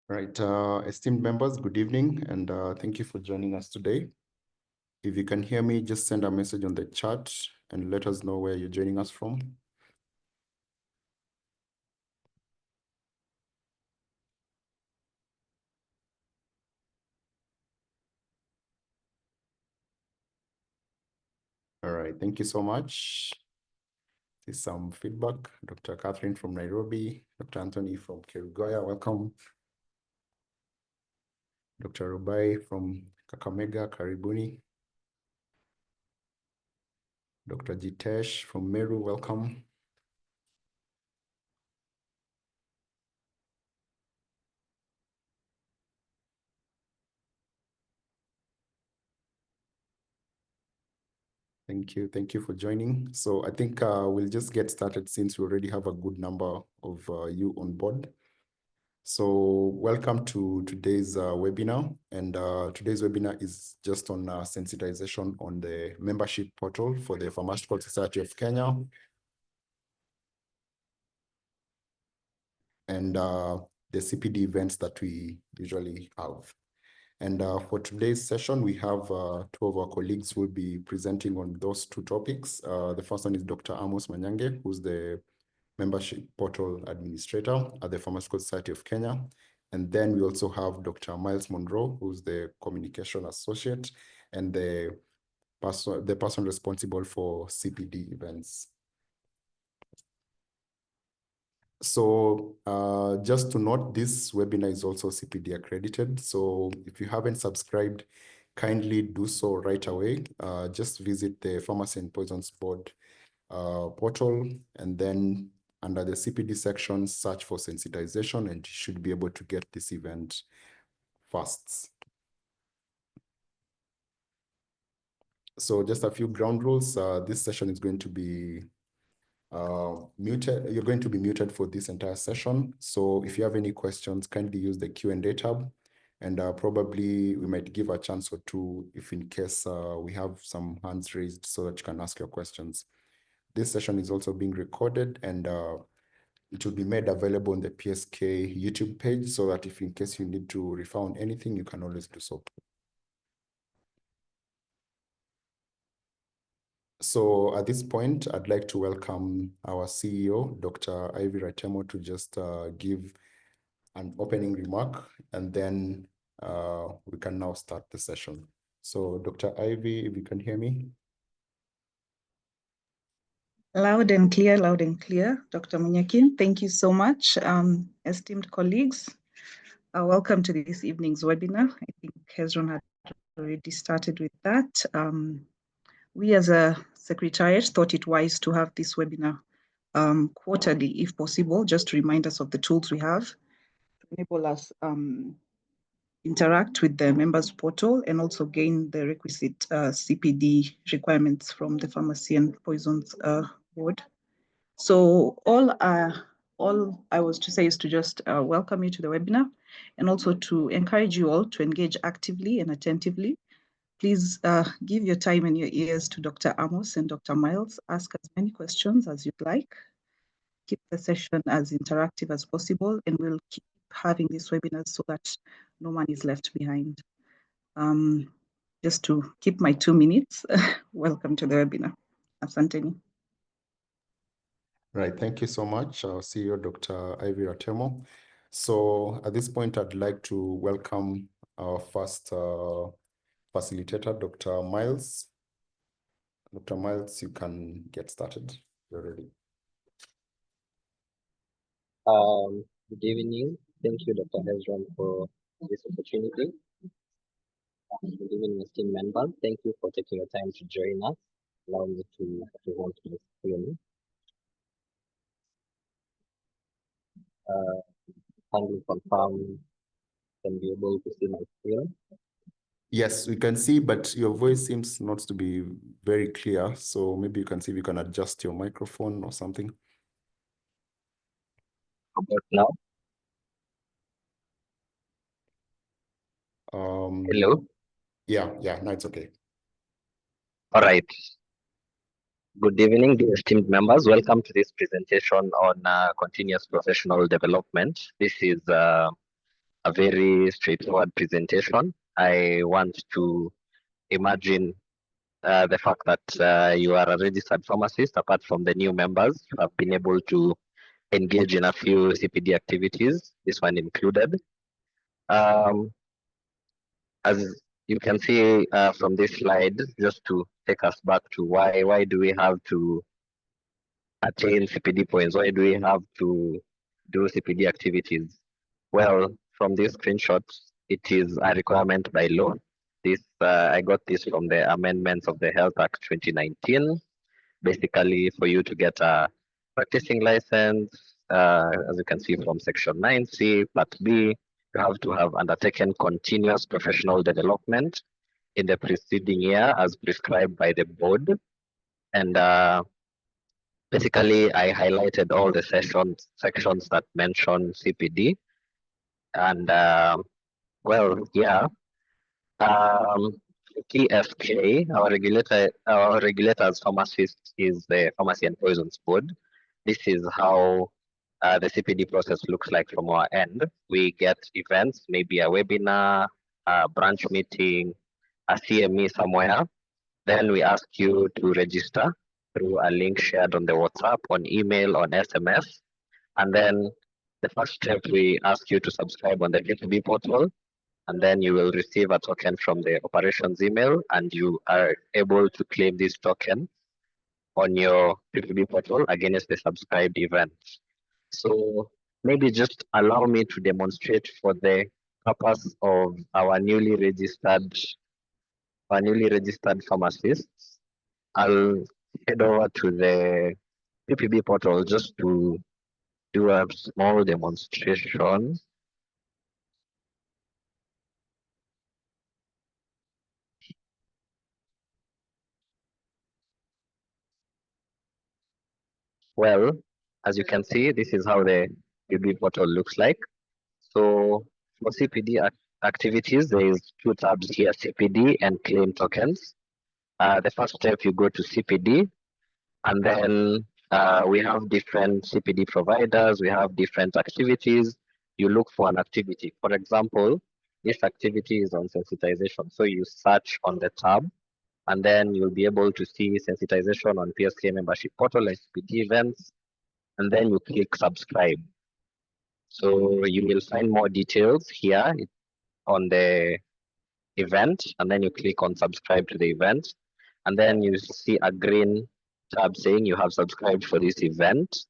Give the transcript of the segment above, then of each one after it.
Right, esteemed members, good evening, and thank you for joining us today. If you can hear me, just send a message on the chat and let us know where you're joining us from. All right, thank you so much. There's some feedback. Dr. Catherine from Nairobi, Dr. Anthony from Kerugoya, welcome. Dr. Rubai from Kakamega, Karibuni. Dr. Jitesh from Meru, welcome. Thank you for joining. So I think we'll just get started since we already have a good number of you on board. So welcome to today's webinar, and today's webinar is just on sensitization on the membership portal for the Pharmaceutical Society of Kenya, and the CPD events that we usually have. And for today's session, we have two of our colleagues who will be presenting on those two topics. The first one is Dr. Amos Manyange, who's the membership portal administrator at the Pharmaceutical Society of Kenya. And then we also have Dr. Miles Monroe, who's the communication associate and the person responsible for CPD events. So just to note, this webinar is also CPD accredited. So if you haven't subscribed, kindly do so right away. Just visit the Pharmacy and Poisons Board portal, and then under the CPD section, search for sensitization, and you should be able to get this event fast. So just a few ground rules. This session is going to be muted. You're going to be muted for this entire session. So if you have any questions, kindly use the Q&A tab, and probably we might give a chance or two if in case we have some hands raised so that you can ask your questions. This session is also being recorded, and it will be made available on the PSK YouTube page so that if in case you need to refer on anything, you can always do so. So at this point, I'd like to welcome our CEO, Dr. Ivy Ratemo, to just give an opening remark, and then we can now start the session. So Dr. Ivy, if you can hear me. Loud and clear, Dr. Munyakin. Thank you so much, esteemed colleagues. Welcome to this evening's webinar. I think Hezron had already started with that. We as a secretariat thought it wise to have this webinar quarterly, if possible, just to remind us of the tools we have to enable us interact with the members portal and also gain the requisite CPD requirements from the Pharmacy and Poisons Board. So all I was to say is to just welcome you to the webinar and also to encourage you all to engage actively and attentively. Please give your time and your ears to Dr. Amos and Dr. Miles. Ask as many questions as you'd like. Keep the session as interactive as possible, and we'll keep having these webinars so that no one is left behind. Just to keep my 2 minutes, welcome to the webinar. Asanteni. Right, thank you so much, our CEO, Dr. Ivy Ratemo. So at this point, I'd like to welcome our first facilitator, Dr. Miles. Dr. Miles, you can get started. You're ready. Good evening. Thank you, Dr. Hezron, for this opportunity. Good evening, esteemed members. Thank you for taking your time to join us. Allow me to present my screen. Can you confirm, can be able to see my screen? Yes, we can see, but your voice seems not to be very clear. So maybe you can see if you can adjust your microphone or something. About now? Hello? Yeah, now it's okay. All right. Good evening, dear esteemed members. Welcome to this presentation on continuous professional development. This is a a very straightforward presentation. I want to imagine the fact that you are a registered pharmacist. Apart from the new members, you have been able to engage in a few CPD activities, this one included. As you can see from this slide, just to take us back to why do we have to attain CPD points? Why do we have to do CPD activities? Well, from these screenshots, it is a requirement by law. This I got this from the amendments of the Health Act 2019. Basically, for you to get a practicing license, as you can see from Section 9C, Part B, you have to have undertaken continuous professional development in the preceding year as prescribed by the board. And basically, I highlighted all the sections that mention CPD. And well, yeah, PSK, our regulator as pharmacists is the Pharmacy and Poisons Board. This is how the CPD process looks like from our end. We get events, maybe a webinar, a branch meeting, a CME somewhere. Then we ask you to register through a link shared on the WhatsApp, on email, on SMS. And then the first step, we ask you to subscribe on the P2B portal. And then you will receive a token from the operations email, and you are able to claim this token on your P2B portal against the subscribed event. So maybe just allow me to demonstrate for the purpose of our newly registered pharmacists. I'll head over to the PPB portal just to do a small demonstration. Well, as you can see, this is how the PPB portal looks like. So for CPD activities, there is two tabs here, CPD and claim tokens. The first step, you go to CPD, and then we have different CPD providers, we have different activities. You look for an activity. For example, this activity is on sensitization. So you search on the tab, and then you'll be able to see sensitization on PSK membership portal, CPD events, and then you click subscribe. So you will find more details here on the event, and then you click on subscribe to the event, and then you see a green tab saying you have subscribed for this event,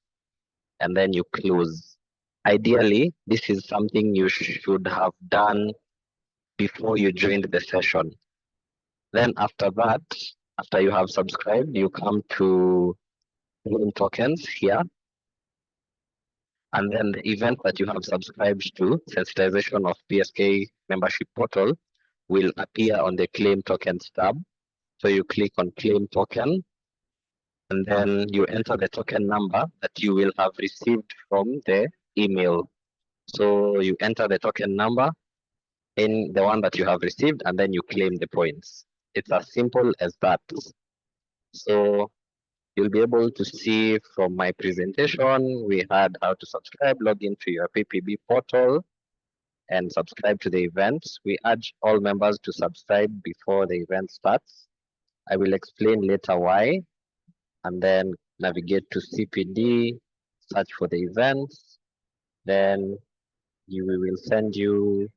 and then you close. Ideally, this is something you should have done before you joined the session. Then after that, after you have subscribed, you come to claim tokens here. And then the event that you have subscribed to, sensitization of PSK membership portal, will appear on the claim tokens tab. So you click on claim token, and then you enter the token number that you will have received from the email. So you enter the token number in the one that you have received, and then you claim the points. It's as simple as that. So you'll be able to see from my presentation, we had how to subscribe, log into your PPB portal, and subscribe to the events. We urge all members to subscribe before the event starts. I will explain later why, and then navigate to CPD, search for the events, then we will send you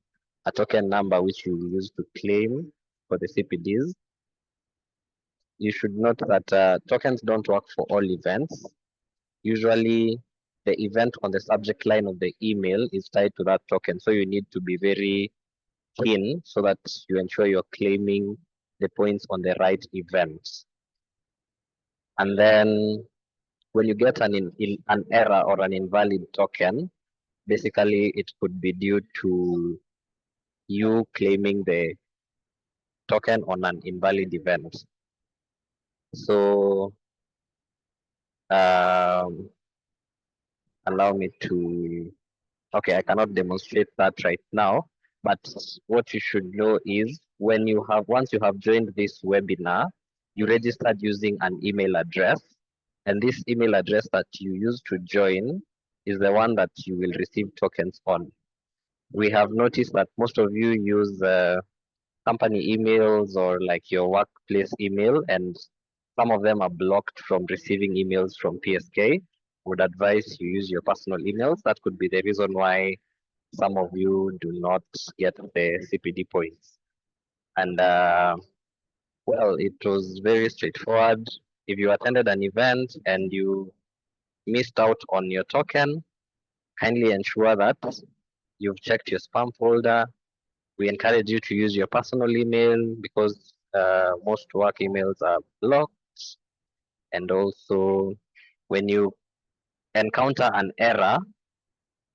a token number which you will use to claim for the CPDs. You should note that tokens don't work for all events. Usually the event on the subject line of the email is tied to that token. So you need to be very keen so that you ensure you're claiming the points on the right events. And then when you get an error or an invalid token, basically it could be due to you claiming the token on an invalid event. So allow me to, okay, I cannot demonstrate that right now, but what you should know is once you have joined this webinar, you registered using an email address, and this email address that you use to join is the one that you will receive tokens on. we have noticed that most of you use company emails or like your workplace email, and some of them are blocked from receiving emails from PSK. Would advise you use your personal emails. That could be the reason why some of you do not get the CPD points. And well, it was very straightforward. If you attended an event and you missed out on your token, kindly ensure that you've checked your spam folder. We encourage you to use your personal email because most work emails are blocked. And also, when you encounter an error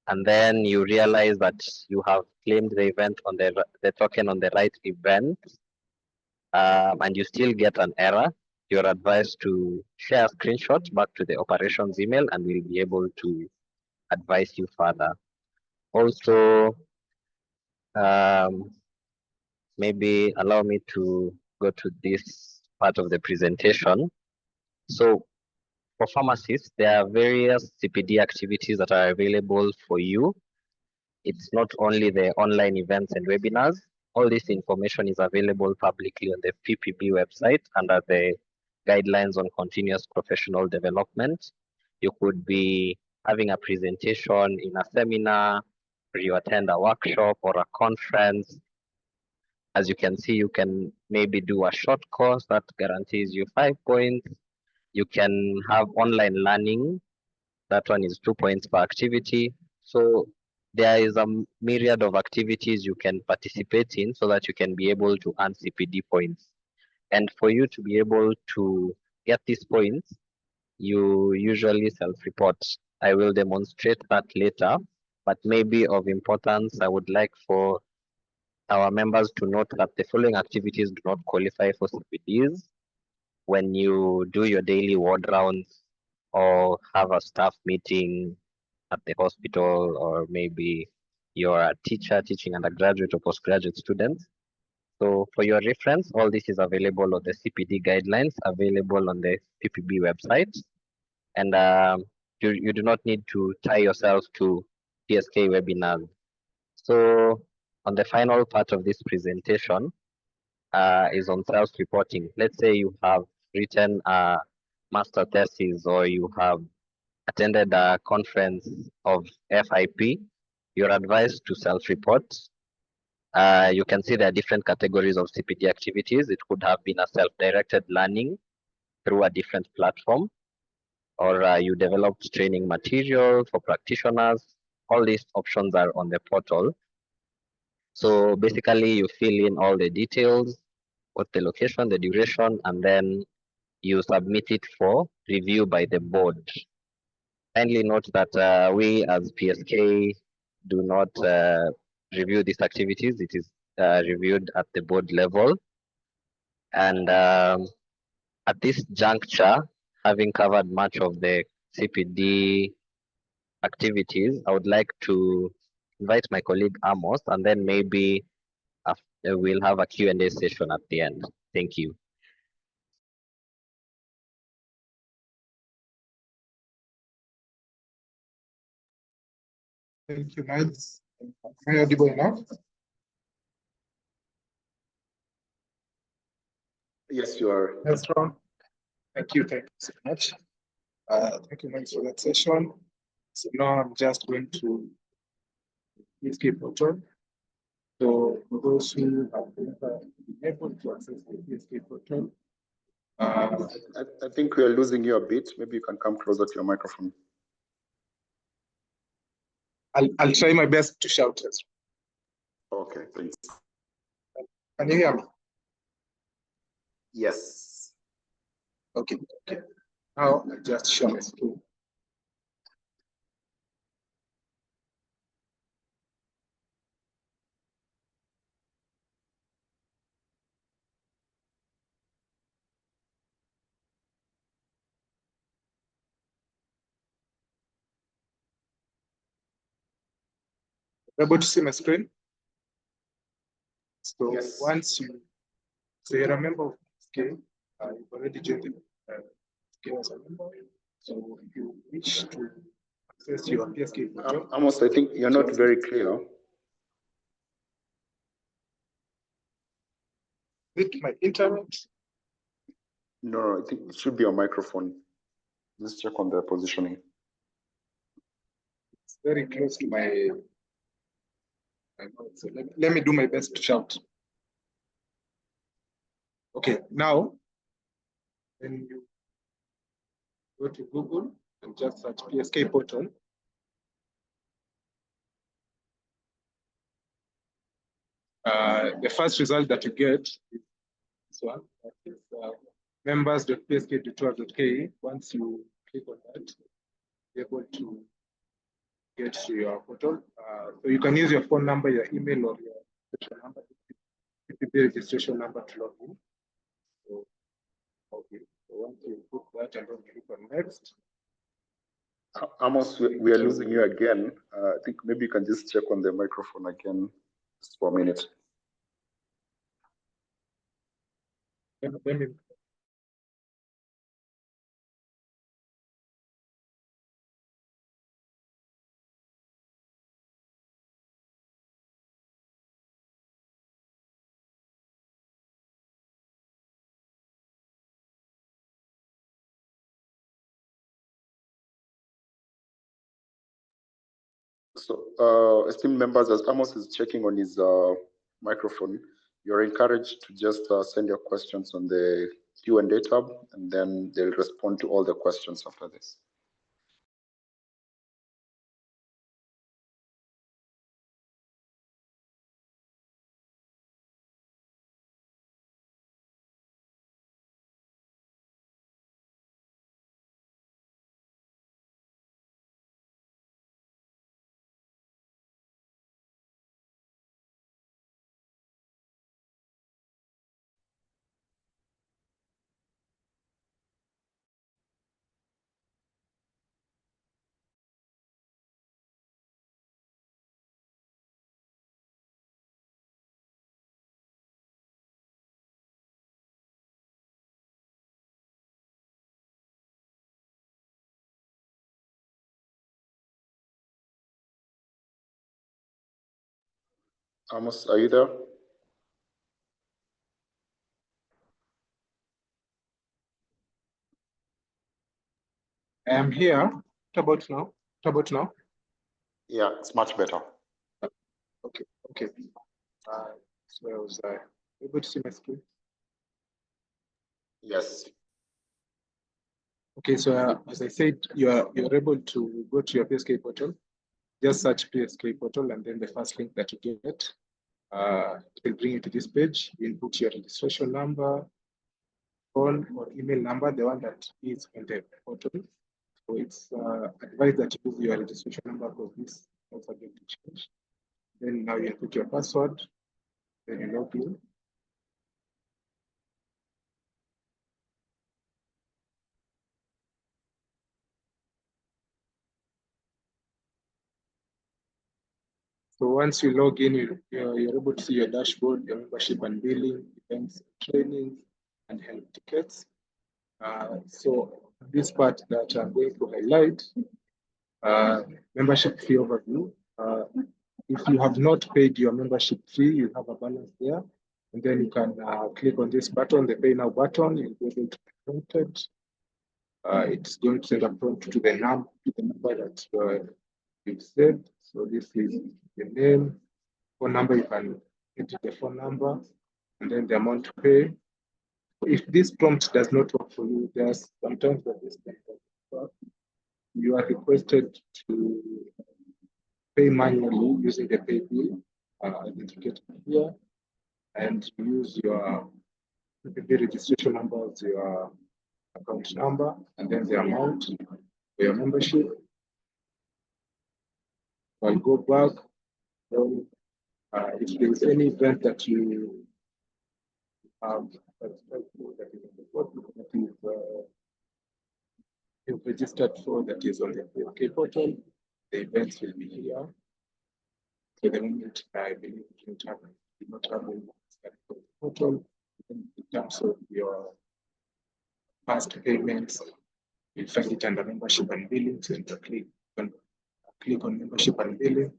and then you realize that you have claimed the event on the token on the right event, and you still get an error, you're advised to share a screenshot back to the operations email and we'll be able to advise you further. Also, maybe allow me to go to this part of the presentation. So for pharmacists, there are various CPD activities that are available for you. It's not only the online events and webinars. All this information is available publicly on the PPB website under the guidelines on continuous professional development. You could be having a presentation in a seminar, or you attend a workshop or a conference. As you can see, you can maybe do a short course that guarantees you 5 points. You can have online learning. That one is 2 points per activity. So there is a myriad of activities you can participate in so that you can be able to earn CPD points. And for you to be able to get these points, you usually self-report. I will demonstrate that later, but maybe of importance, I would like for our members to note that the following activities do not qualify for CPDs. When you do your daily ward rounds or have a staff meeting at the hospital, or maybe you're a teacher teaching undergraduate or postgraduate students. So for your reference, all this is available on the CPD guidelines, available on the PPB website. And you do not need to tie yourself to PSK webinars. So on the final part of this presentation is on self-reporting. Let's say you have written a master thesis or you have attended a conference of FIP, you're advised to self-report. You can see there are different categories of CPD activities. It could have been a self-directed learning through a different platform, or you developed training material for practitioners. All these options are on the portal. So basically you fill in all the details, what the location, the duration, and then you submit it for review by the board. Kindly note that we as PSK do not review these activities. It is reviewed at the board level. And at this juncture, having covered much of the CPD activities, I would like to invite my colleague Amos, and then maybe we'll have a Q&A session at the end. Thank you. Thank you, Miles. Am I audible enough? Yes, you are. Yes, Ron. Thank you so much. Thank you, Miles, for that session. So now I'm just going to PSK portal. So for those who have never been able to access the PSK portal, I think we are losing you a bit. Maybe you can come closer to your microphone. I'll try my best to shout as well. Okay, thanks. Can you hear me? Yes. Okay. Now I just share my screen. Able to see my screen? So yes. Once you're a member of PSK, you've already joined the PSK as a member. So if you wish to access your PSK portal, Amos, I think you're not very clear. Is it my internet? No, I think it should be your microphone. Just check on the positioning. It's very close to my mouth. So let me do my best to shout. Okay, now when you go to Google and just search PSK portal, the first result that you get is this one. That is members.psk.tour.ke. Once you click on that, you're able to get to your portal. So you can use your phone number, your email, or your registration number, CPD registration number to log in. So, okay. So once you put that and then click on next. Amos, we are losing you again. I think maybe you can just check on the microphone again just for a minute. So, esteemed members, as Amos is checking on his microphone, you're encouraged to just send your questions on the Q&A tab, and then they'll respond to all the questions after this. Amos, are you there? I am here. What about now? What about now? Yeah, it's much better. Okay, okay. So I was able to see my screen. Yes. Okay, so as I said, you're able to go to your PSK portal. Just search PSK portal, and then the first link that you get will bring you to this page. You input your registration number, phone or email number, the one that is on the portal. So it's advised that you use your registration number because this is not subject to change. Then now you input your password, then you log in. So once you log in, you're able to see your dashboard, your membership and billing, events, trainings, and health tickets. So this part that I'm going to highlight, membership fee overview. If you have not paid your membership fee, you have a balance there. And then you can click on this button, the Pay Now button. You'll be able to be prompted. It's going to send a prompt to the number that you've said. So this is the name, phone number. You can enter the phone number, and then the amount to pay. If this prompt does not work for you, there's sometimes that this does not work. You are requested to pay manually using the pay bill identifier here, and use your registration number as your account number, and then the amount for your membership. I'll go back. Then, if there is any event that you have that is on the portal, that you've registered for, that is on the PSK portal, the events will be here. For the moment, I believe you do not have any portal. In terms of your past payments, you'll find it under membership and billing. So you click on membership and billing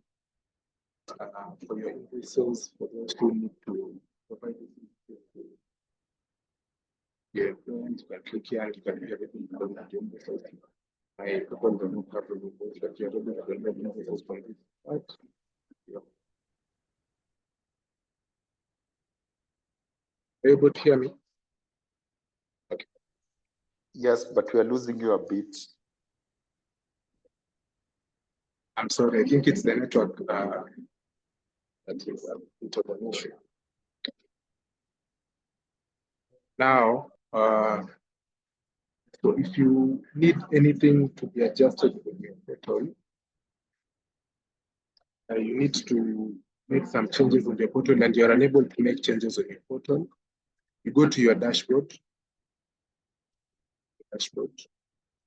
for your invoices, for those who need to provide this. Yeah, and you can click here and you can do everything you don't do before. I propose the new part of the course that you're able to get messages from this. Right? Yeah. Are you able to hear me? Okay. Yes, but we are losing you a bit. I'm sorry, I think it's the network that is a bit of an issue. Now, so if you need anything to be adjusted in your portal, you need to make some changes on your portal and you're unable to make changes on your portal. You go to your dashboard,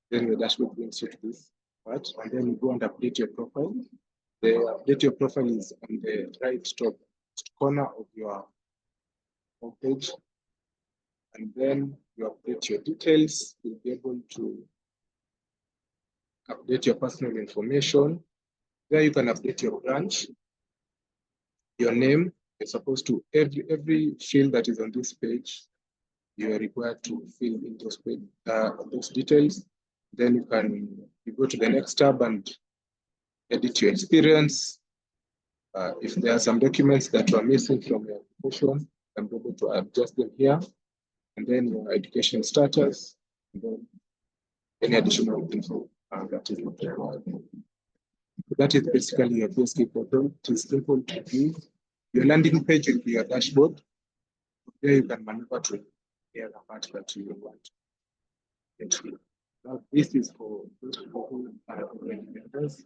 then your dashboard brings you to this part, and then you go and update your profile. The update your profile is on the right top corner of your homepage. And then you update your details. You'll be able to update your personal information. There you can update your branch, your name. You're supposed to, every field that is on this page, you are required to fill in those details. Then you go to the next tab and edit your experience. If there are some documents that are missing from your application, I'm able to adjust them here. And then your education status, and then any additional info that is required. That is basically your PSK portal. It is simple to use. Your landing page will be your dashboard. There you can maneuver to the other part that you want. Now, this is for those people who are already members.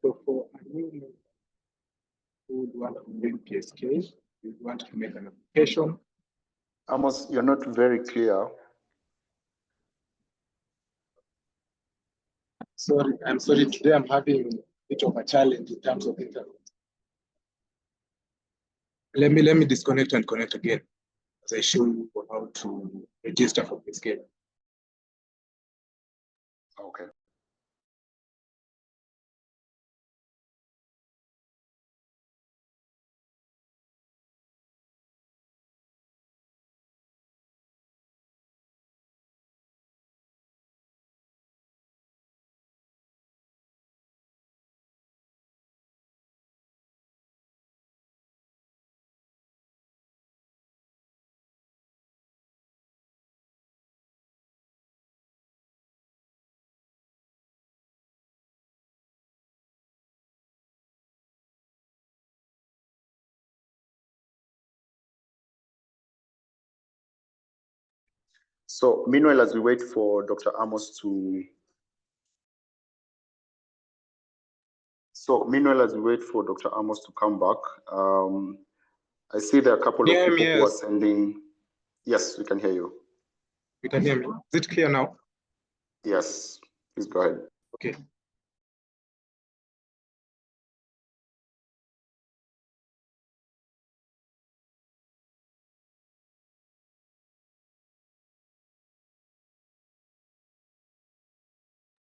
So for a new member who would want to do PSK, you want to make an application. Amos, you're not very clear. Sorry, I'm sorry. Today I'm having a bit of a challenge in terms of internet. Let me disconnect and connect again as I show you how to register for this game. Okay. So meanwhile, as we wait for Dr. Amos to come back, I see there are a couple of people who are sending. Yes, we can hear you. You can hear me. Is it clear now? Yes, please go ahead. Okay.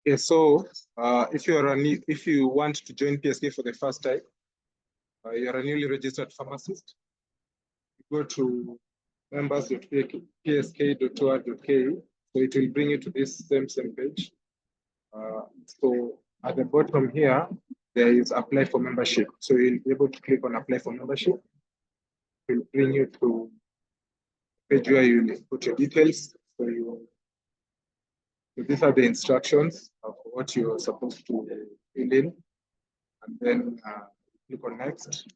Okay, so if you want to join PSK for the first time, you're a newly registered pharmacist, you go to members.psk.or.ke, so it will bring you to this same page. So at the bottom here, there is apply for membership. So you'll be able to click on apply for membership. It will bring you to a page where you put your details. So these are the instructions of what you're supposed to fill in. And then click on next.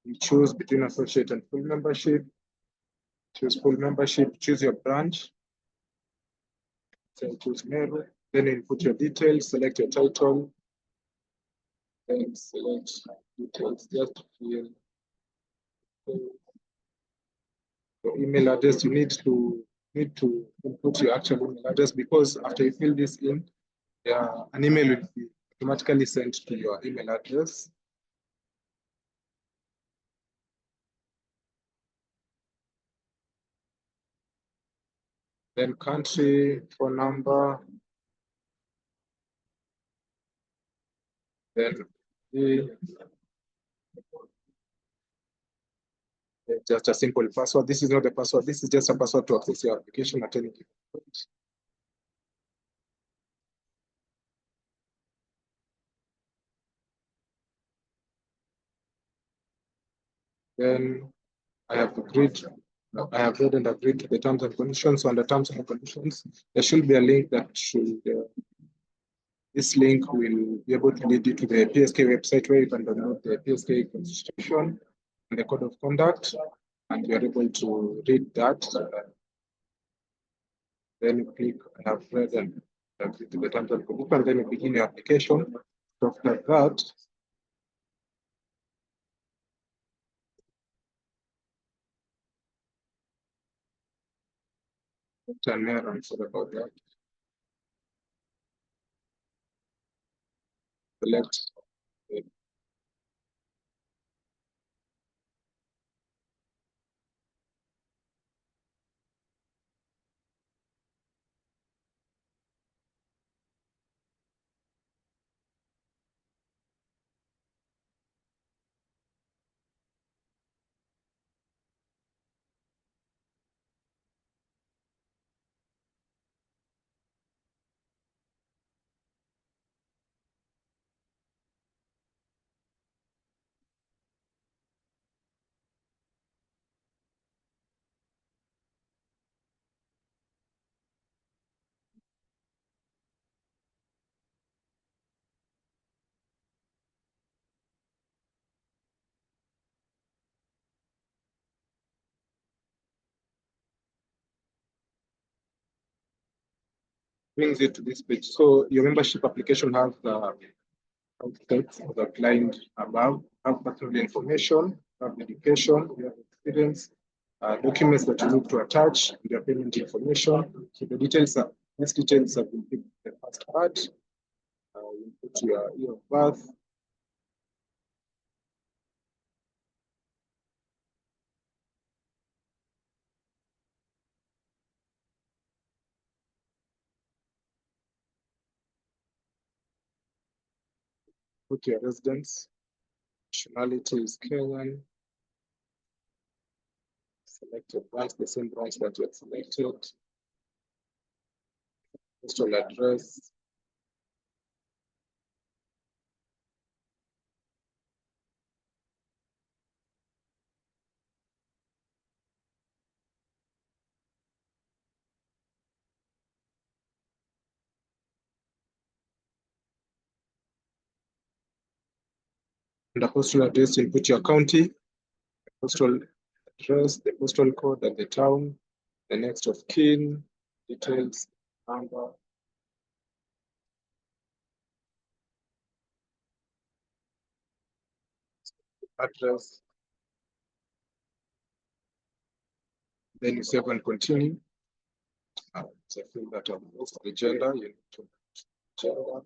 You choose between associate and full membership. Choose full membership, choose your branch. So choose Meru. Then you put your details, select your title, then select details, just fill your email address. You need to input your actual email address, because after you fill this in, an email will be automatically sent to your email address. Then country, phone number, then the just a simple password. This is not a password. This is just a password to access your application at any given point. Then I have read and agreed to the terms and conditions. So under terms and conditions, there should be a link that should, this link will be able to lead you to the PSK website where you can download the PSK constitution and the code of conduct, and you're able to read that. Then you click I have read and agree to the terms and conditions, and then you begin your application. So after that, turn around for about that. Select brings you to this page. So your membership application has outtakes as outlined above, have personal information, have education, you have experience, documents that you need to attach, your payment information. So the details are, these details have been picked in the first part. You put your year of birth, put your residence, nationality is Kenyan, select your branch, the same branch that you have selected, postal address, and the postal address, you put your county, postal address, the postal code and the town, the next of kin, details, number, address. Then you save and continue. So I feel that I've lost the gender, you need to gender.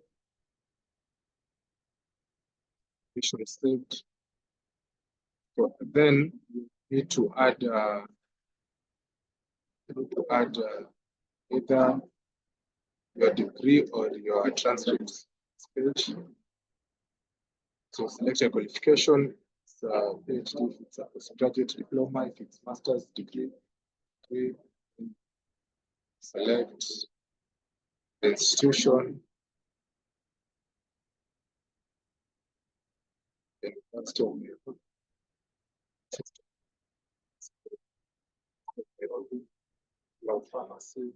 Mission saved. So then you need to add either your degree or your transcript page. So select your qualification. It's a PhD, if it's a postgraduate diploma, if it's master's degree. Select the institution, the university of pharmacy.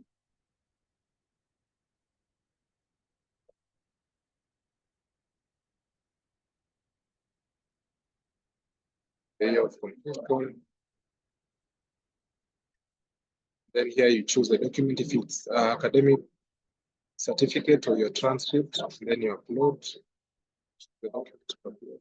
The year of completion. Then here you choose the document if it's academic certificate or your transcript, then you upload the document.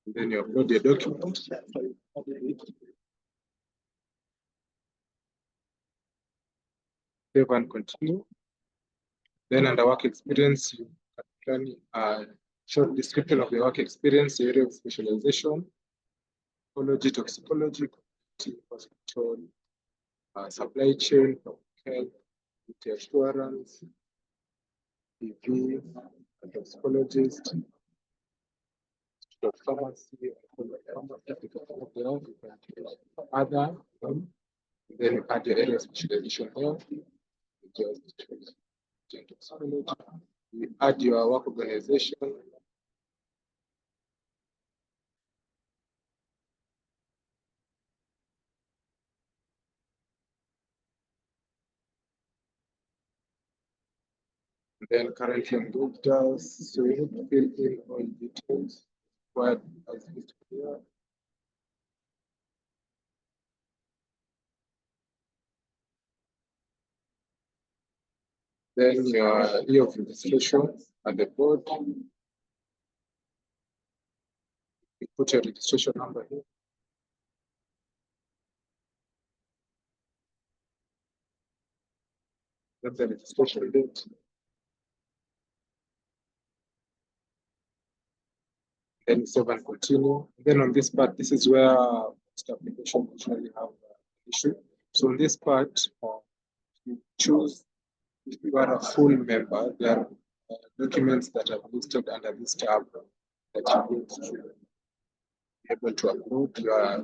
Then you upload the document. Save and continue. Then under work experience, you can short description of the work experience, area of specialization, ecology, toxicology, hospital, supply chain, health, assurance, PV, toxicologist, pharmacy, other, then you add your area of specialization there. You add your work organization. Then currently engaged us, so you need to fill in all details required as listed here. Then your year of registration at the board. You put your registration number here. That's the registration date. Then save and continue. Then on this part, this is where most applications usually have an issue. So on this part, you choose if you are a full member, there are documents that are listed under this tab that you need to be able to upload.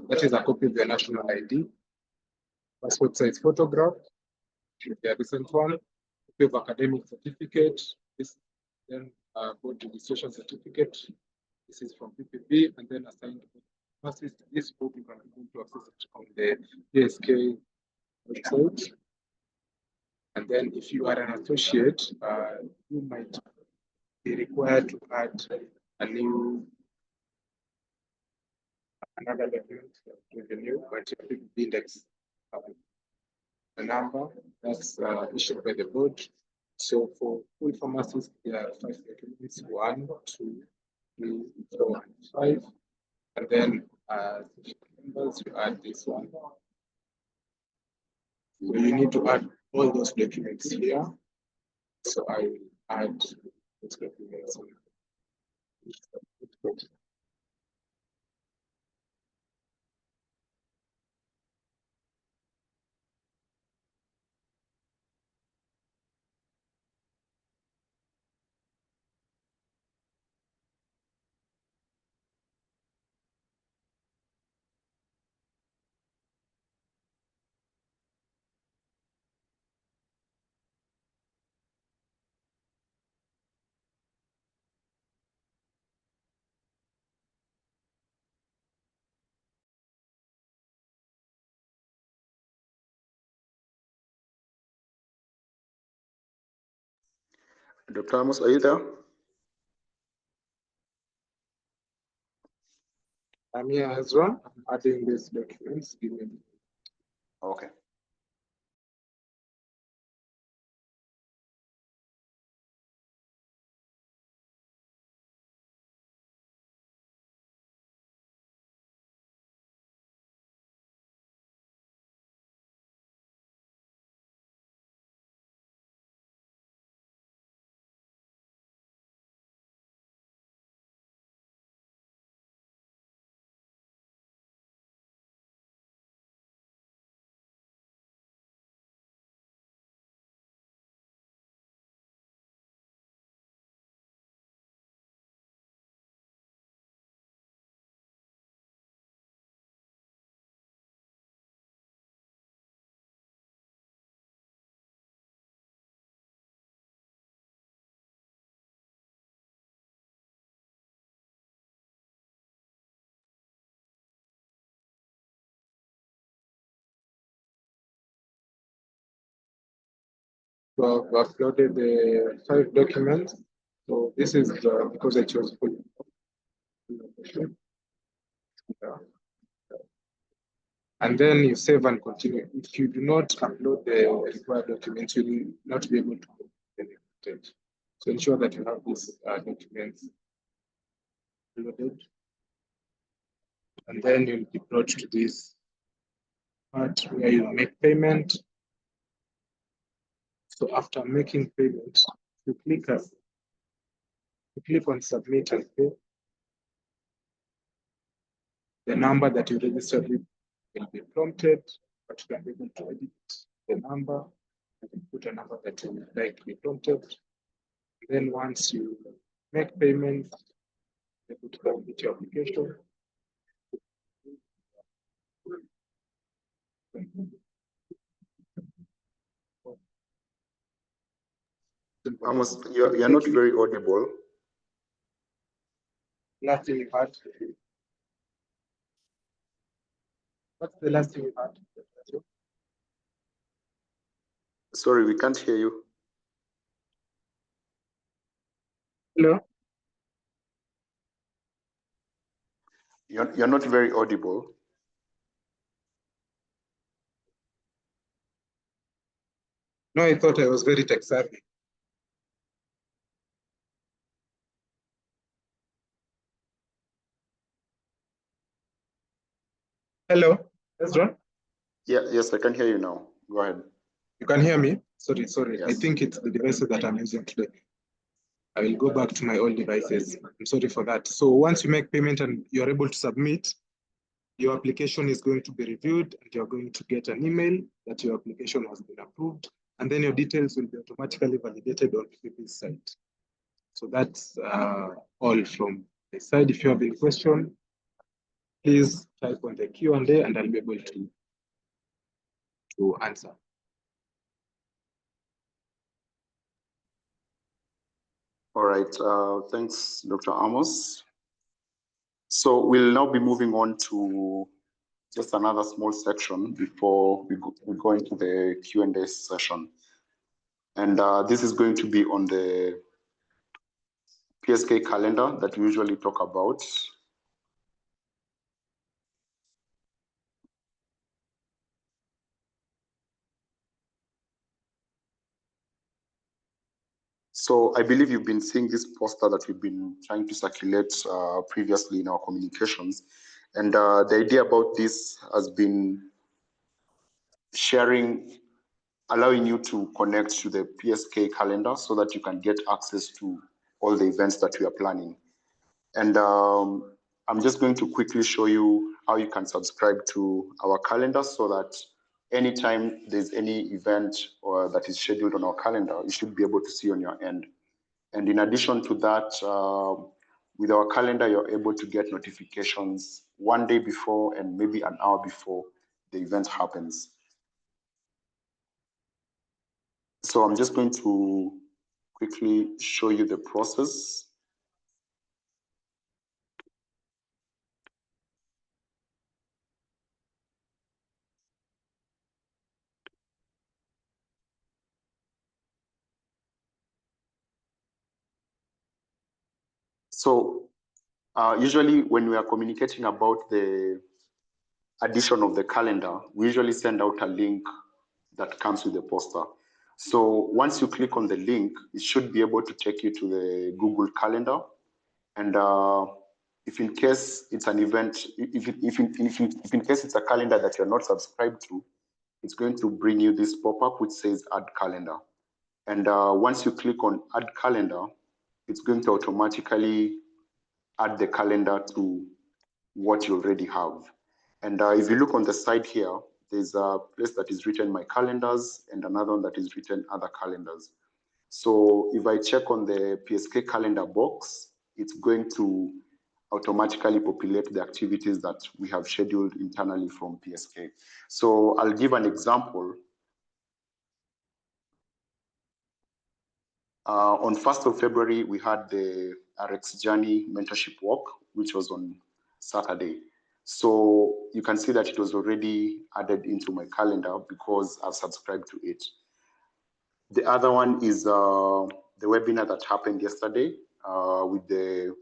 That is a copy of your national ID, passport size photograph, the recent one, copy of academic certificate, this, then board registration certificate. This is from PPP, and then assigned. This book you can be able to access it on the PSK website. And then if you are an associate, you might be required to add another document to the new PPP index. The number that's issued by the board. So for full pharmacists, there are 5 documents: 1, 2, 3, 4, 5. And then members, you add this one. So you need to add all those documents here. So I will add those documents. Dr. Amos, are you there? I'm here as well. I'm adding these documents. Okay. So I've uploaded the 5 documents. So this is because I chose full. And then you save and continue. If you do not upload the required documents, you will not be able to go to the next stage. So ensure that you have these documents loaded. And then you'll be brought to this part where you make payment. So after making payment, you click on submit and pay. The number that you registered with will be prompted, but you can be able to edit the number. You can put a number that you would like to be prompted. Then once you make payment, you able to submit your application. Amos, you're not very audible. Last thing you had. What's the last thing you had? Sorry, we can't hear you. Hello? You're not very audible. No, I thought I was very tech savvy. Hello, Ezra? Yes, I can hear you now. Go ahead. You can hear me? Sorry. Yes. I think it's the devices that I'm using today. I will go back to my old devices. I'm sorry for that. So once you make payment and you're able to submit, your application is going to be reviewed and you're going to get an email that your application has been approved, and then your details will be automatically validated on PP's site. So that's all from the side. If you have any question, please type on the Q&A and I'll be able to answer. All right, thanks, Dr. Amos. So we'll now be moving on to just another small section before we go into the Q&A session. And this is going to be on the PSK calendar that we usually talk about. So I believe you've been seeing this poster that we've been trying to circulate previously in our communications. And the idea about this has been allowing you to connect to the PSK calendar so that you can get access to all the events that we are planning. And I'm just going to quickly show you how you can subscribe to our calendar so that anytime there's any event or that is scheduled on our calendar, you should be able to see on your end. And in addition to that, with our calendar, you're able to get notifications one day before and maybe an hour before the event happens. So I'm just going to quickly show you the process. So usually when we are communicating about the addition of the calendar, we usually send out a link that comes with the poster. So once you click on the link, it should be able to take you to the Google Calendar. And if in case it's an event, if in case it's a calendar that you're not subscribed to, it's going to bring you this pop-up which says Add Calendar. And once you click on Add Calendar, it's going to automatically add the calendar to what you already have. And if you look on the side here, there's a place that is written My Calendars and another one that is written Other Calendars. So if I check on the PSK calendar box, it's going to automatically populate the activities that we have scheduled internally from PSK. So I'll give an example. On 1st of February, we had the RX Journey mentorship walk, which was on Saturday. So you can see that it was already added into my calendar because I've subscribed to it. The other one is the webinar that happened yesterday with the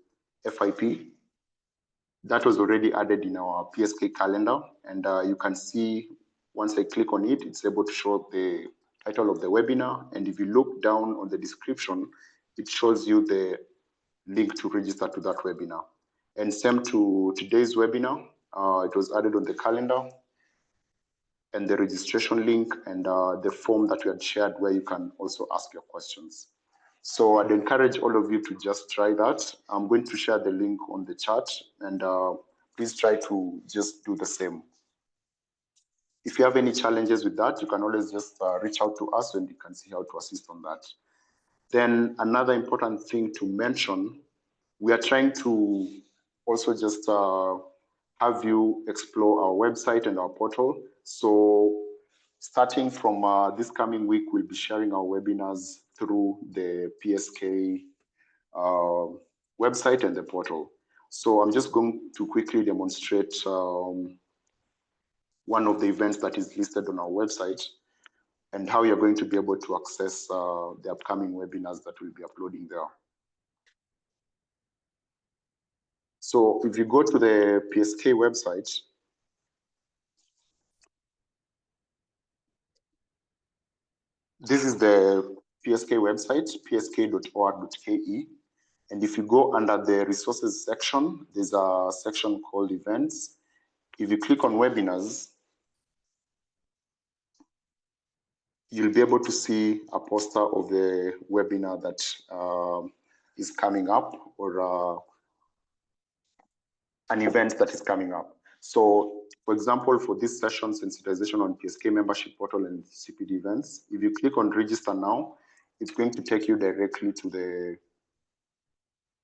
FIP. That was already added in our PSK calendar. And you can see once I click on it, it's able to show the title of the webinar. And if you look down on the description, it shows you the link to register to that webinar. And same to today's webinar. It was added on the calendar, and the registration link, and the form that we had shared where you can also ask your questions. So I'd encourage all of you to just try that. I'm going to share the link on the chat, and please try to just do the same. If you have any challenges with that, you can always just reach out to us and we can see how to assist on that. Then another important thing to mention, we are trying to also just have you explore our website and our portal. So starting from this coming week, we'll be sharing our webinars through the PSK website and the portal. So I'm just going to quickly demonstrate one of the events that is listed on our website and how you're going to be able to access the upcoming webinars that we'll be uploading there. So if you go to the PSK website, this is the PSK website, psk.org.ke. And if you go under the resources section, there's a section called events. If you click on webinars, you'll be able to see a poster of the webinar that is coming up, or an event that is coming up. So for example, for this session, sensitization on PSK membership portal and CPD events, if you click on register now, it's going to take you directly to the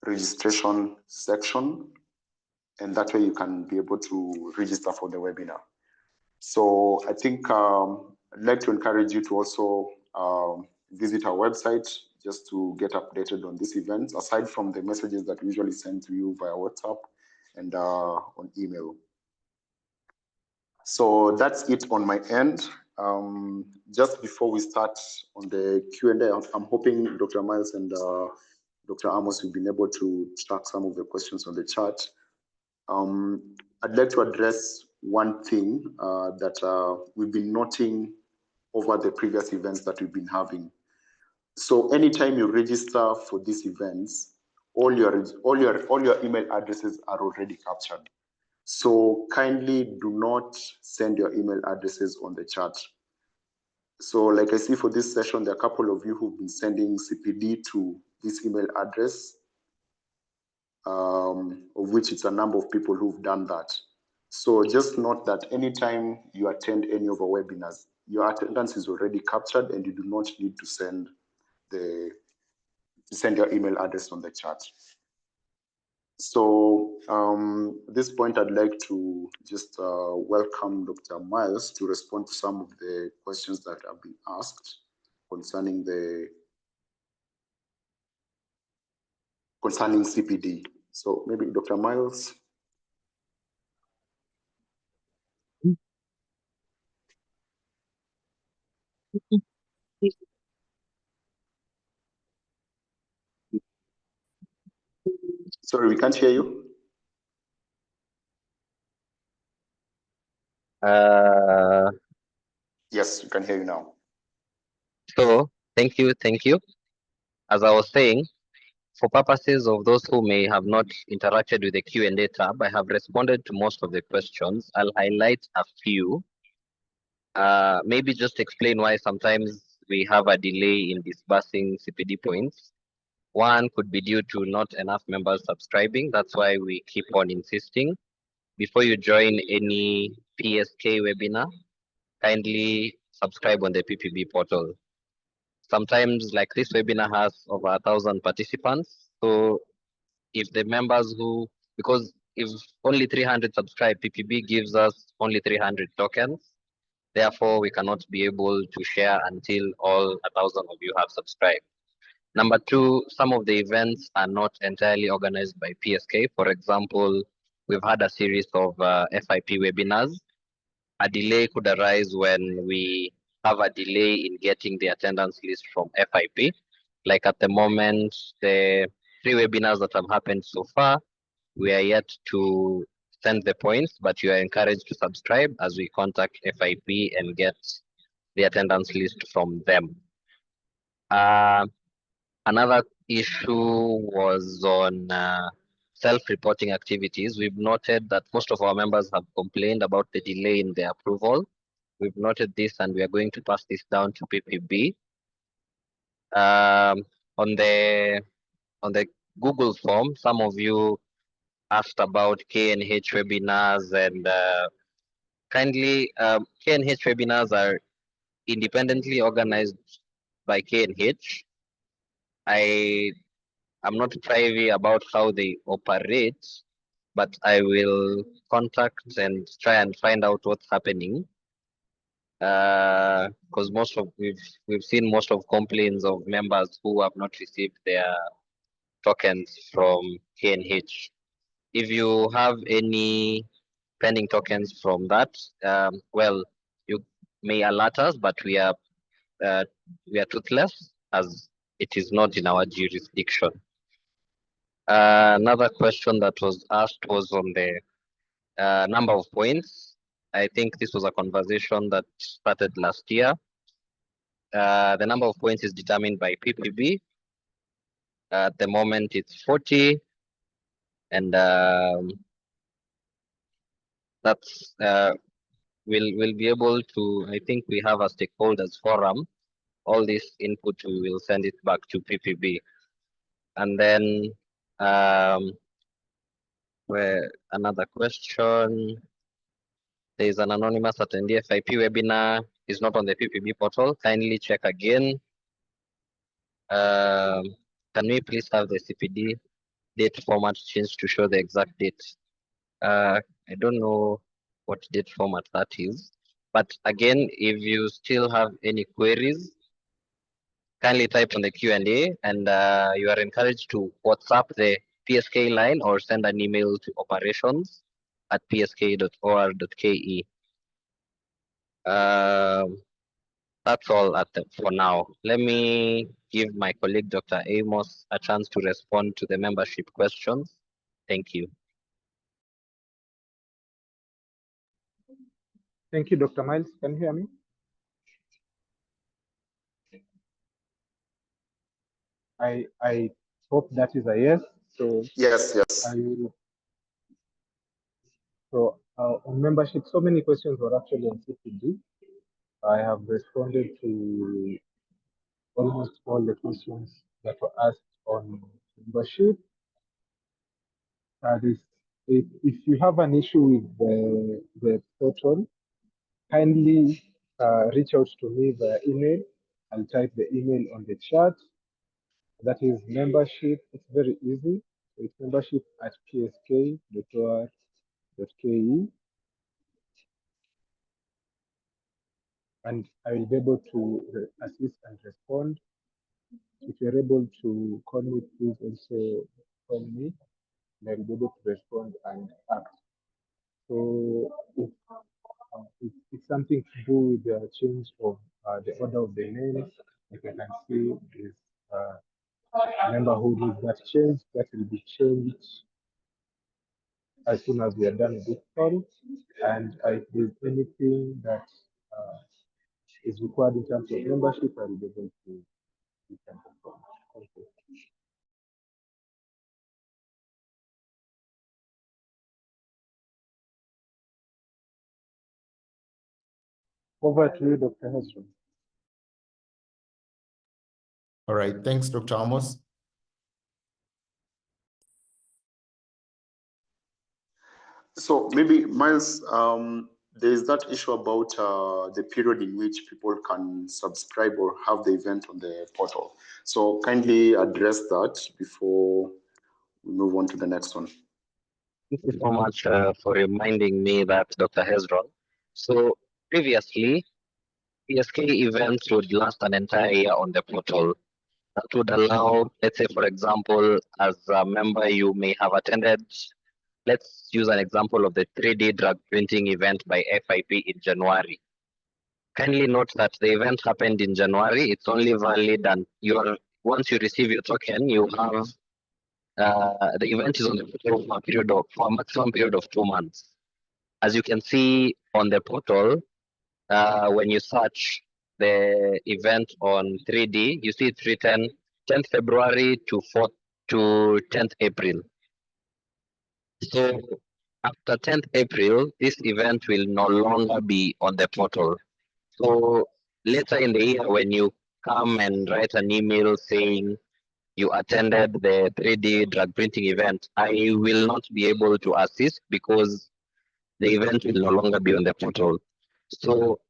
registration section, and that way you can be able to register for the webinar. So I think I'd like to encourage you to also visit our website just to get updated on this event, aside from the messages that we usually send to you via WhatsApp and on email. So that's it on my end. Just before we start on the Q&A, I'm hoping Dr. Miles and Dr. Amos have been able to track some of the questions on the chat. I'd like to address one thing that we've been noting over the previous events that we've been having. So anytime you register for these events, all your email addresses are already captured. So kindly do not send your email addresses on the chat. So like I see for this session, there are a couple of you who've been sending CPD to this email address, of which it's a number of people who've done that. So just note that anytime you attend any of our webinars, your attendance is already captured and you do not need to send your email address on the chat. So at this point, I'd like to just welcome Dr. Miles to respond to some of the questions that have been asked concerning CPD. So maybe Dr. Miles. Sorry, we can't hear you. Yes, we can hear you now. So thank you. As I was saying, for purposes of those who may have not interacted with the Q&A tab, I have responded to most of the questions. I'll highlight a few. Maybe just explain why sometimes we have a delay in disbursing CPD points. One could be due to not enough members subscribing. That's why we keep on insisting. Before you join any PSK webinar, kindly subscribe on the PPB portal. Sometimes, like this webinar has over 1,000 participants. So if the members because if only 300 subscribe, PPB gives us only 300 tokens. Therefore, we cannot be able to share until all 1,000 of you have subscribed. Number two, some of the events are not entirely organized by PSK. For example, we've had a series of FIP webinars. A delay could arise when we have a delay in getting the attendance list from FIP. Like at the moment, the 3 webinars that have happened so far, we are yet to send the points, but you are encouraged to subscribe as we contact FIP and get the attendance list from them. Another issue was on self-reporting activities, we've noted that most of our members have complained about the delay in their approval. We've noted this and we are going to pass this down to PPB. On the Google form, some of you asked about KNH webinars, and kindly, KNH webinars are independently organized by KNH. I am not privy about how they operate, but I will contact and try and find out what's happening. Because we've seen most of complaints of members who have not received their tokens from KNH. If you have any pending tokens from that, well, you may alert us, but we are toothless as it is not in our jurisdiction. Another question that was asked was on the number of points. I think this was a conversation that started last year. The number of points is determined by PPB. At the moment, it's 40, and that's we'll be able to. I think we have a stakeholders forum. All this input, we will send it back to PPB, and then where another question. There is an anonymous attendee FIP webinar is not on the PPB portal. Kindly check again. Can we please have the CPD date format changed to show the exact date? I don't know what date format that is. But again, if you still have any queries, kindly type on the Q&A, and you are encouraged to WhatsApp the PSK line or send an email to operations@psk.or.ke. That's all for now. Let me give my colleague, Dr. Amos, a chance to respond to the membership questions. Thank you. Thank you, Dr. Miles. Can you hear me? I hope that is a yes. So yes. On membership, so many questions were actually on CPD. I have responded to almost all the questions that were asked on membership. If you have an issue with the portal, kindly reach out to me via email. I'll type the email on the chat. That is membership. It's very easy. It's membership@psk.or.ke. And I will be able to assist and respond. If you're able to call me, please also call me, and I will be able to respond and act. So if it's something to do with the change of the order of the names, like I can see is member who needs that change, that will be changed as soon as we are done with this call. And if there's anything that is required in terms of membership, I will be able to. Thank you. Over to you, Dr. Hesron. All right, thanks, Dr. Amos. So maybe, Miles, there is that issue about the period in which people can subscribe or have the event on the portal. So kindly address that before we move on to the next one. Thank you so much for reminding me that, Dr. Hezron. So previously, PSK events would last an entire year on the portal. That would allow, let's say, for example, as a member, you may have attended, let's use an example of the 3D drug printing event by FIP in January. Kindly note that the event happened in January. It's only valid and once you receive your token, you have the event is on the portal for a maximum period of 2 months. As you can see on the portal, when you search the event on 3D, you see it's written 10th February to 10th April. So after 10th April, this event will no longer be on the portal. So later in the year, when you come and write an email saying you attended the 3D drug printing event, I will not be able to assist because the event will no longer be on the portal. So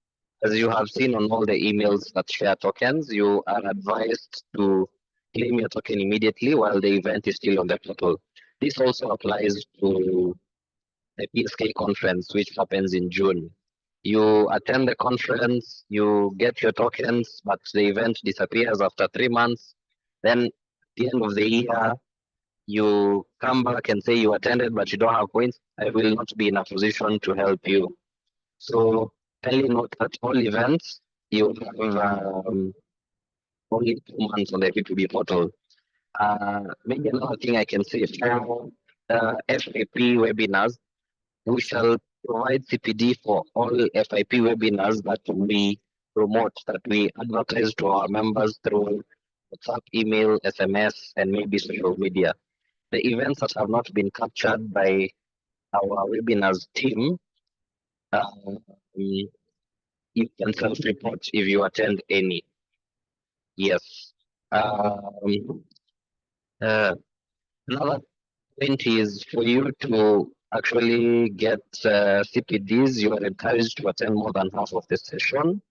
as you have seen on all the emails that share tokens, you are advised to claim your token immediately while the event is still on the portal. This also applies to the PSK conference, which happens in June. You attend the conference, you get your tokens, but the event disappears after 3 months. Then at the end of the year, you come back and say you attended, but you don't have points. I will not be in a position to help you. So kindly note that all events, you have only 2 months on the P2B portal. Maybe another thing I can say for FAP webinars, we shall provide CPD for all FIP webinars that we promote, that we advertise to our members through WhatsApp, email, SMS, and maybe social media. The events that have not been captured by our webinars team, you can self-report if you attend any. Yes. Another point is for you to actually get CPDs, you are encouraged to attend more than half of the session.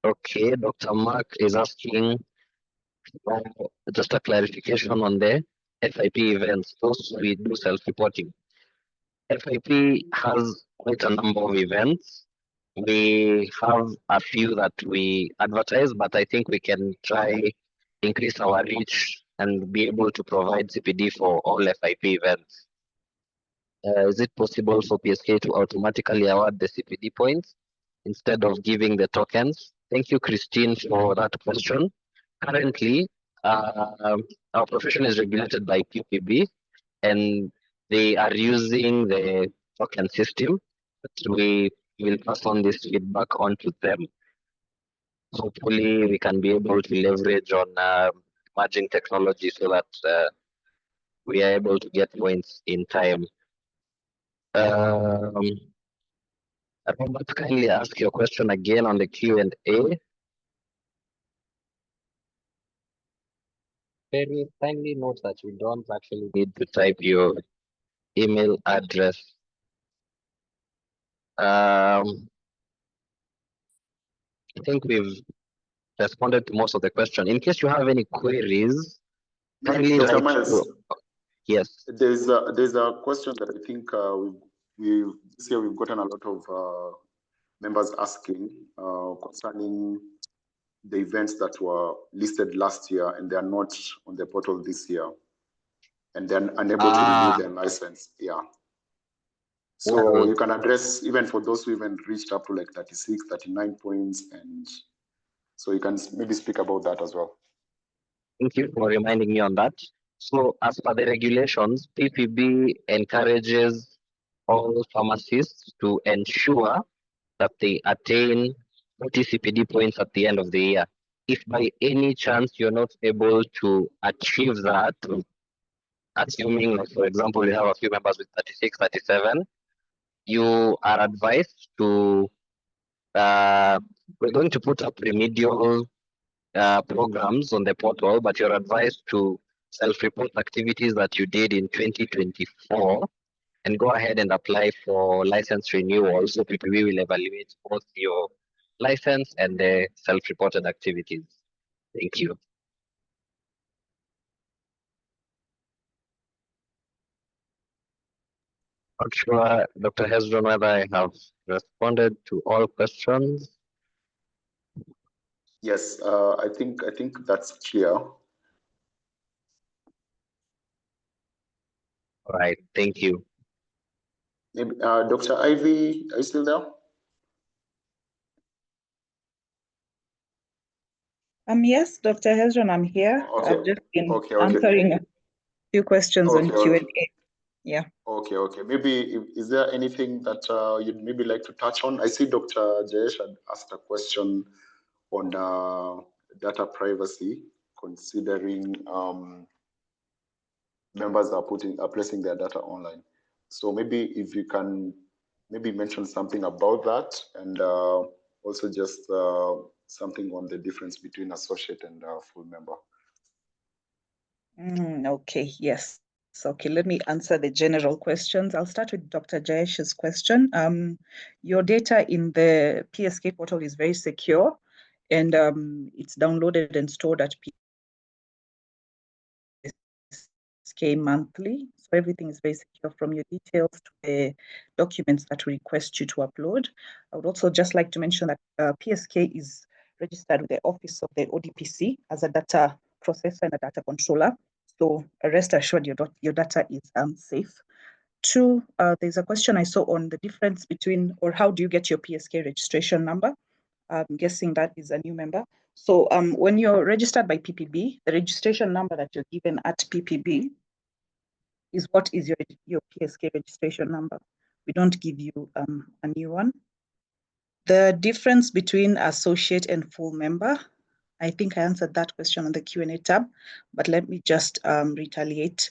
Okay, Dr. Mark is asking for just a clarification on the FIP events. Those we do self-reporting. FIP has quite a number of events. We have a few that we advertise, but I think we can try increase our reach and be able to provide CPD for all FIP events. Is it possible for PSK to automatically award the CPD points instead of giving the tokens? Thank you, Christine, for that question. Currently, our profession is regulated by PPB, and they are using the token system. But we will pass on this feedback on to them. Hopefully, we can be able to leverage on emerging technology so that we are able to get points in time. Robert, kindly ask your question again on the Q&A. Very kindly note that you don't actually need to type your email address. I think we've responded to most of the question. In case you have any queries, kindly Dr. write Miles, to. Yes. there's a question that I think this year we've gotten a lot of members asking concerning the events that were listed last year and they are not on the portal this year, and then unable to renew their license. Yeah. So well, you can address even for those who even reached up to like 36, 39 points, and so you can maybe speak about that as well. thank you for reminding me on that. So as per the regulations, PPB encourages all pharmacists to ensure that they attain 40 CPD points at the end of the year. If by any chance you're not able to achieve that, assuming, like, for example, you have a few members with 36, 37, you are advised to, we're going to put up remedial programs on the portal, but you're advised to self-report activities that you did in 2024 and go ahead and apply for license renewal. So PPB will evaluate both your license and the self-reported activities. Thank you. Not sure, Dr. Hezron, whether I have responded to all questions. Yes, I think that's clear. All right, thank you. Maybe, Dr. Ivy, are you still there? Yes, Dr. Hezron, I'm here. Okay. I've just been Okay. answering a few questions on Q&A. Yeah. Okay. Maybe is there anything that you'd maybe like to touch on? I see Dr. Jayesh had asked a question on data privacy, considering members are placing their data online. So maybe if you can maybe mention something about that, and also just something on the difference between associate and full member. Okay, yes. Okay, let me answer the general questions. I'll start with Dr. Jayesh's question. Your data in the PSK portal is very secure, and it's downloaded and stored at PSK monthly. So everything is very secure, from your details to the documents that we request you to upload. I would also just like to mention that PSK is registered with the Office of the ODPC as a data processor and a data controller. So rest assured your data is safe. Two, there's a question I saw on the difference between, or how do you get your PSK registration number? I'm guessing that is a new member. So when you're registered by PPB, the registration number that you're given at PPB is what is your PSK registration number. We don't give you a new one. The difference between associate and full member, I think I answered that question on the Q&A tab, but let me just retaliate.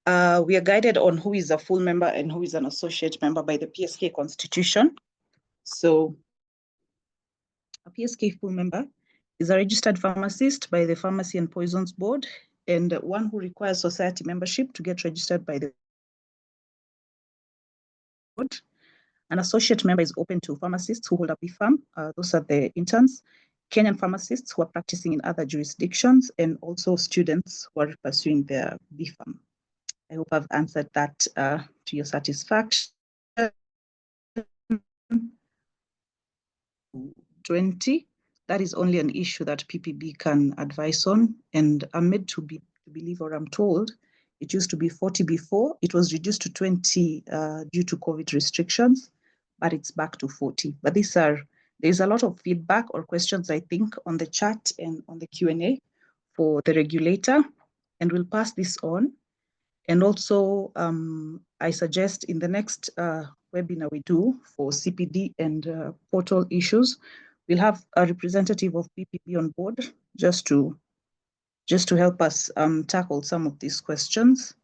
We are guided on who is a full member and who is an associate member by the PSK Constitution. So a PSK full member is a registered pharmacist by the Pharmacy and Poisons Board, and one who requires society membership to get registered by the board. An associate member is open to pharmacists who hold a BPharm. Those are the interns, Kenyan pharmacists who are practicing in other jurisdictions, and also students who are pursuing their BPharm. I hope I've answered that to your satisfaction. 20, that is only an issue that PPB can advise on, and I'm made to believe, or I'm told, it used to be 40 before. It was reduced to 20 due to COVID restrictions, but it's back to 40. But there's a lot of feedback or questions, I think, on the chat and on the Q&A for the regulator, and we'll pass this on. And also, I suggest in the next webinar we do for CPD and portal issues, we'll have a representative of PPB on board just to help us tackle some of these questions.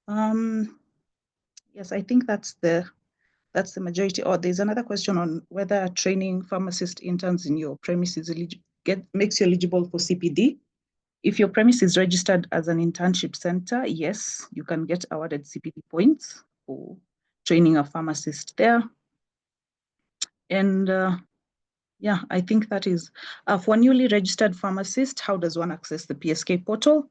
Yes, I think that's the majority. Oh, there's another question on whether training pharmacist interns in your premises makes you eligible for CPD. If your premise is registered as an internship center, yes, you can get awarded CPD points for training a pharmacist there. And yeah, I think that is, for newly registered pharmacist, how does one access the PSK portal?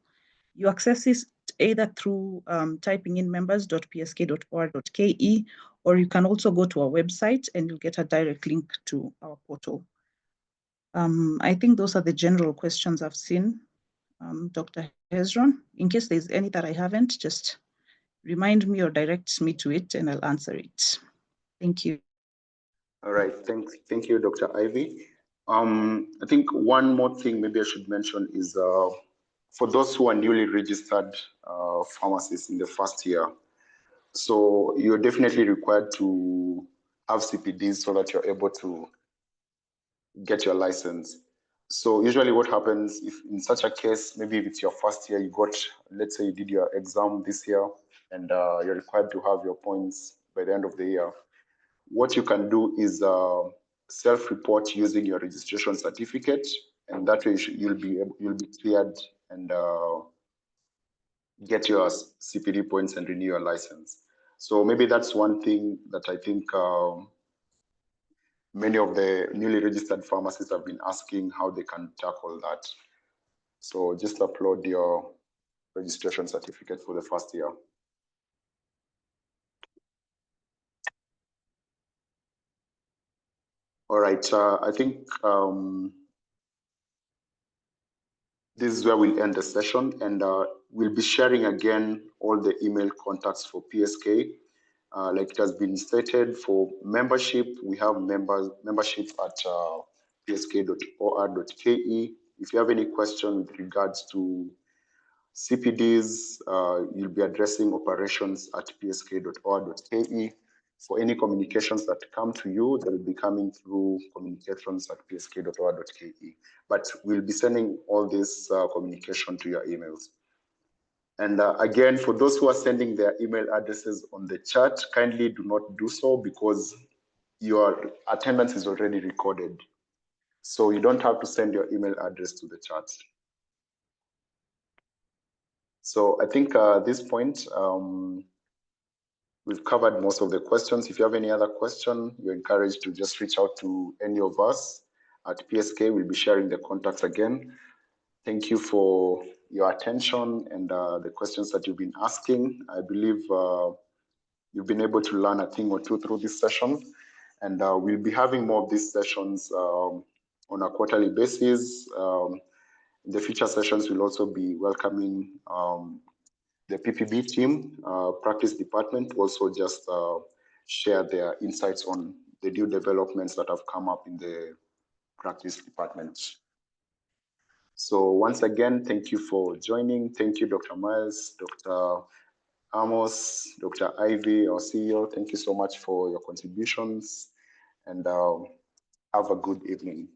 You access it either through typing in members.psk.or.ke, or you can also go to our website and you'll get a direct link to our portal. I think those are the general questions I've seen. Dr. Hezron, in case there's any that I haven't, just remind me or direct me to it and I'll answer it. Thank you. All right, thank you, Dr. Ivy. I think one more thing maybe I should mention is for those who are newly registered pharmacists in the first year, so you're definitely required to have CPDs so that you're able to get your license. So usually what happens if in such a case, maybe if it's your first year, let's say you did your exam this year and you're required to have your points by the end of the year. What you can do is self-report using your registration certificate, and that way you'll be cleared and get your CPD points and renew your license. So maybe that's one thing that I think many of the newly registered pharmacists have been asking how they can tackle that. So just upload your registration certificate for the first year. All right, I think this is where we'll end the session, and we'll be sharing again all the email contacts for PSK. Like it has been stated, for membership, we have membership at psk.or.ke. If you have any question with regards to CPDs, you'll be addressing operations at psk.or.ke. For any communications that come to you, they'll be coming through communications at psk.or.ke. But we'll be sending all this communication to your emails. And again, for those who are sending their email addresses on the chat, kindly do not do so because your attendance is already recorded. So you don't have to send your email address to the chat. So I think at this point, we've covered most of the questions. If you have any other question, you're encouraged to just reach out to any of us at PSK. We'll be sharing the contacts again. Thank you for your attention and the questions that you've been asking. I believe you've been able to learn a thing or two through this session. And we'll be having more of these sessions on a quarterly basis. In the future sessions, we'll also be welcoming the PPB team, practice department, to also just share their insights on the new developments that have come up in the practice department. So once again, thank you for joining. Thank you, Dr. Miles, Dr. Amos, Dr. Ivy, our CEO. Thank you so much for your contributions, and have a good evening.